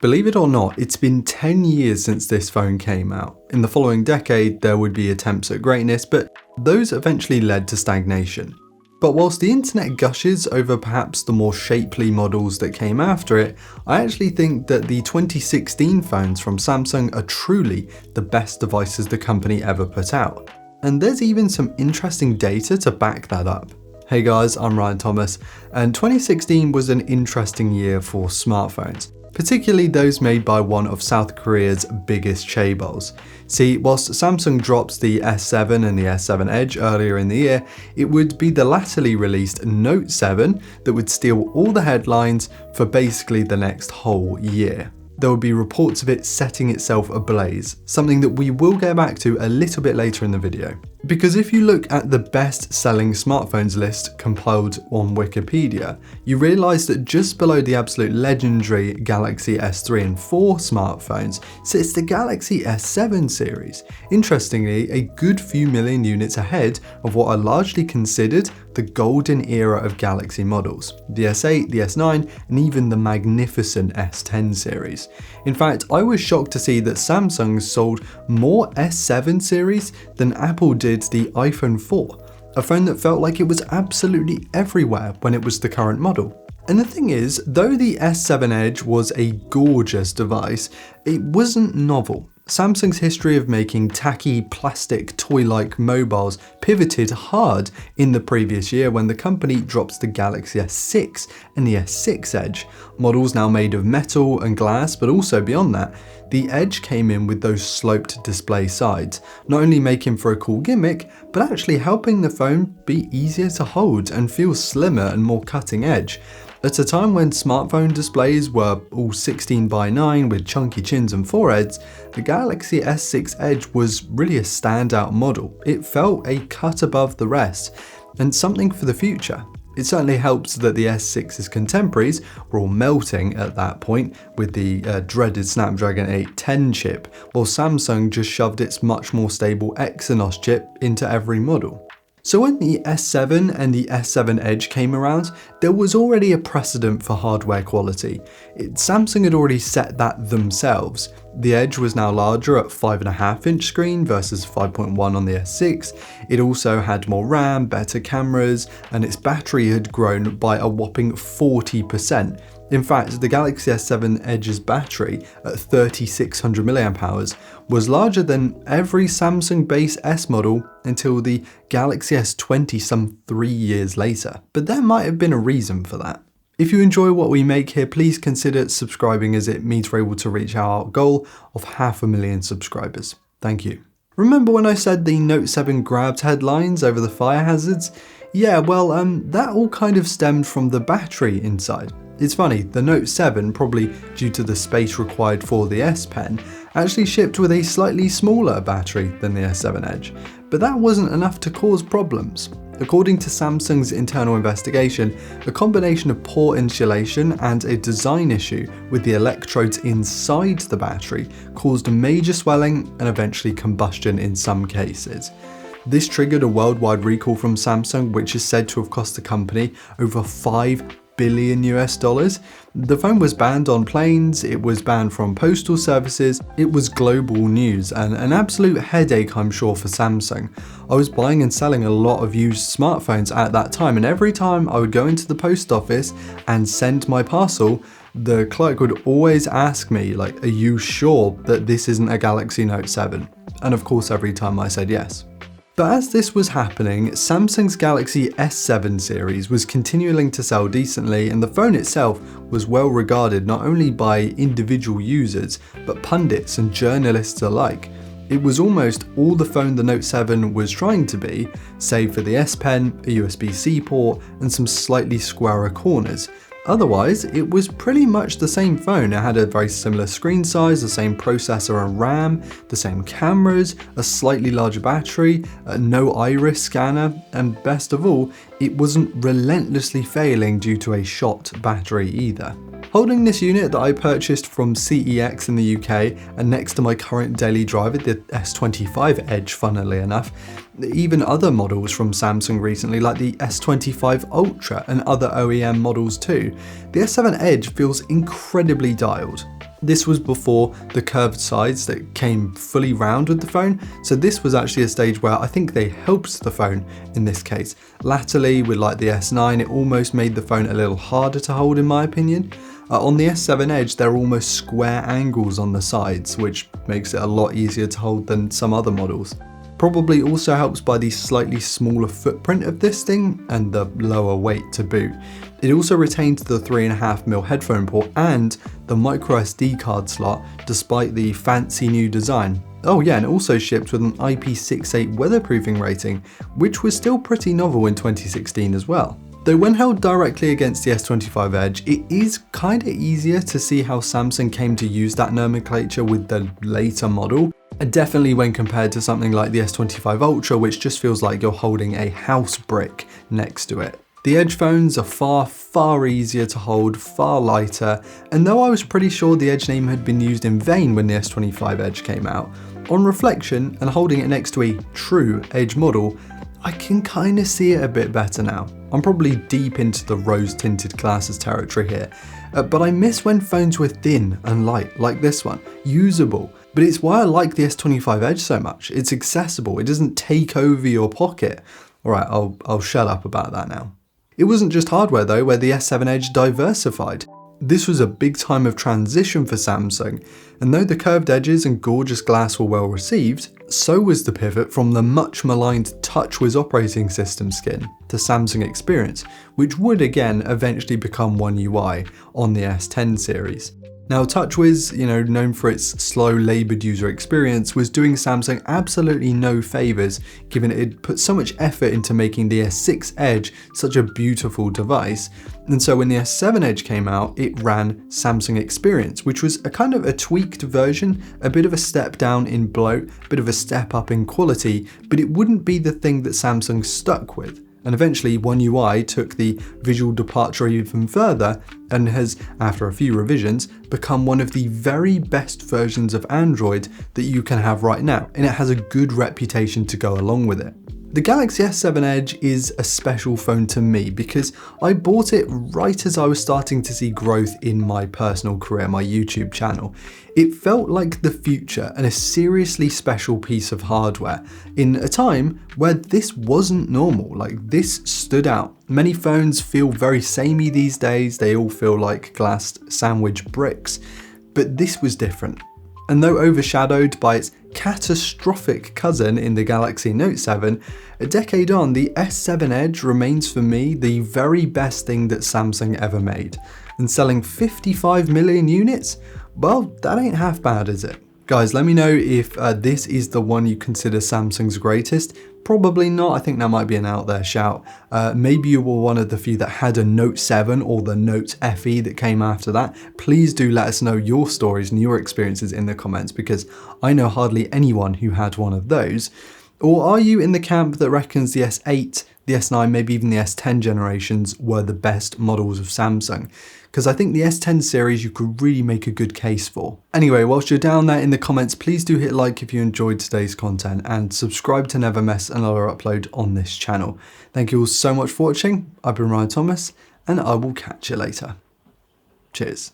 Believe it or not, it's been 10 years since this phone came out. In the following decade, there would be attempts at greatness, but those eventually led to stagnation. But whilst the internet gushes over perhaps the more shapely models that came after it, I actually think that the 2016 phones from Samsung are truly the best devices the company ever put out. And there's even some interesting data to back that up. Hey guys, I'm Ryan Thomas, and 2016 was an interesting year for smartphones, particularly those made by one of South Korea's biggest chaebols. See, whilst Samsung dropped the S7 and the S7 Edge earlier in the year, it would be the latterly released Note 7 that would steal all the headlines for basically the next whole year. There would be reports of it setting itself ablaze, something that we will get back to a little bit later in the video. Because if you look at the best-selling smartphones list compiled on Wikipedia, you realise that just below the absolute legendary Galaxy S3 and 4 smartphones sits the Galaxy S7 series, interestingly a good few million units ahead of what are largely considered the golden era of Galaxy models, the S8, the S9, and even the magnificent S10 series. In fact, I was shocked to see that Samsung sold more S7 series than Apple did the iPhone 4, a phone that felt like it was absolutely everywhere when it was the current model. And the thing is, though the S7 Edge was a gorgeous device, it wasn't novel. Samsung's history of making tacky, plastic, toy-like mobiles pivoted hard in the previous year when the company dropped the Galaxy S6 and the S6 Edge, models now made of metal and glass, but also beyond that, the Edge came in with those sloped display sides, not only making for a cool gimmick, but actually helping the phone be easier to hold and feel slimmer and more cutting edge. At a time when smartphone displays were all 16:9 with chunky chins and foreheads, the Galaxy S6 Edge was really a standout model. It felt a cut above the rest, and something for the future. It certainly helps that the S6's contemporaries were all melting at that point with the dreaded Snapdragon 810 chip, while Samsung just shoved its much more stable Exynos chip into every model. So when the S7 and the S7 Edge came around, there was already a precedent for hardware quality. Samsung had already set that themselves. The Edge was now larger at 5.5-inch screen versus 5.1 on the S6. It also had more RAM, better cameras, and its battery had grown by a whopping 40%. In fact, the Galaxy S7 Edge's battery at 3600 mAh was larger than every Samsung base S model until the Galaxy S20 some 3 years later. But there might have been a reason for that. If you enjoy what we make here, please consider subscribing, as it means we're able to reach our goal of 500,000 subscribers. Thank you. Remember when I said the Note 7 grabbed headlines over the fire hazards? Yeah, well, that all kind of stemmed from the battery inside. It's funny, the Note 7, probably due to the space required for the S Pen, actually shipped with a slightly smaller battery than the S7 Edge, but that wasn't enough to cause problems. According to Samsung's internal investigation, a combination of poor insulation and a design issue with the electrodes inside the battery caused major swelling and eventually combustion in some cases. This triggered a worldwide recall from Samsung, which is said to have cost the company over $5 billion US. The phone was banned on planes, it was banned from postal services, it was global news, and an absolute headache, I'm sure, for Samsung. I was buying and selling a lot of used smartphones at that time, and every time I would go into the post office and send my parcel, the clerk would always ask me, like, are you sure that this isn't a Galaxy Note 7? And of course, every time I said yes. But as this was happening, Samsung's Galaxy S7 series was continuing to sell decently, and the phone itself was well regarded not only by individual users, but pundits and journalists alike. It was almost all the phone the Note 7 was trying to be, save for the S Pen, a USB-C port, and some slightly squarer corners. Otherwise, it was pretty much the same phone. It had a very similar screen size, the same processor and RAM, the same cameras, a slightly larger battery, no iris scanner, and best of all, it wasn't relentlessly failing due to a shot battery either. Holding this unit that I purchased from CEX in the UK and next to my current daily driver, the S25 Edge funnily enough, even other models from Samsung recently like the S25 Ultra and other OEM models too, the S7 Edge feels incredibly dialed. This was before the curved sides that came fully round with the phone, so this was actually a stage where I think they helped the phone in this case. Latterly, with like the S9, it almost made the phone a little harder to hold in my opinion. On the S7 Edge, there are almost square angles on the sides, which makes it a lot easier to hold than some other models. Probably also helps by the slightly smaller footprint of this thing and the lower weight to boot. It also retains the 3.5mm headphone port and the micro SD card slot despite the fancy new design. Oh yeah, and it also shipped with an IP68 weatherproofing rating, which was still pretty novel in 2016 as well. Though when held directly against the S25 Edge, it is kinda easier to see how Samsung came to use that nomenclature with the later model. Definitely when compared to something like the S25 Ultra, which just feels like you're holding a house brick next to it. The Edge phones are far easier to hold, far lighter, and though I was pretty sure the Edge name had been used in vain when the S25 Edge came out, on reflection and holding it next to a true Edge model, I can kinda see it a bit better now. I'm probably deep into the rose tinted glasses territory here, but I miss when phones were thin and light like this one, usable. But it's why I like the S25 Edge so much. It's accessible, it doesn't take over your pocket. Alright, I'll shut up about that now. It wasn't just hardware though, where the S7 Edge diversified. This was a big time of transition for Samsung, and though the curved edges and gorgeous glass were well received, so was the pivot from the much maligned TouchWiz operating system skin to Samsung Experience, which would again eventually become One UI on the S10 series. Now TouchWiz, known for its slow laboured user experience, was doing Samsung absolutely no favours given it had put so much effort into making the S6 Edge such a beautiful device. And so when the S7 Edge came out, it ran Samsung Experience, which was a kind of a tweaked version, a bit of a step down in bloat, a bit of a step up in quality, but it wouldn't be the thing that Samsung stuck with. And eventually One UI took the visual departure even further and has, after a few revisions, become one of the very best versions of Android that you can have right now, and it has a good reputation to go along with it. The Galaxy S7 Edge is a special phone to me because I bought it right as I was starting to see growth in my personal career, my YouTube channel. It felt like the future and a seriously special piece of hardware in a time where this wasn't normal, like this stood out. Many phones feel very samey these days, they all feel like glassed sandwich bricks, but this was different. And though overshadowed by its catastrophic cousin in the Galaxy Note 7, a decade on, the S7 Edge remains for me the very best thing that Samsung ever made. And selling 55 million units? Well, that ain't half bad, is it? Guys, let me know if this is the one you consider Samsung's greatest. Probably not, I think that might be an out there shout. Maybe you were one of the few that had a Note 7 or the Note FE that came after that. Please do let us know your stories and your experiences in the comments because I know hardly anyone who had one of those. Or are you in the camp that reckons the S8, the S9, maybe even the S10 generations were the best models of Samsung? Because I think the S10 series you could really make a good case for. Anyway, whilst you're down there in the comments, please do hit like if you enjoyed today's content and subscribe to never miss another upload on this channel. Thank you all so much for watching. I've been Ryan Thomas and I will catch you later. Cheers.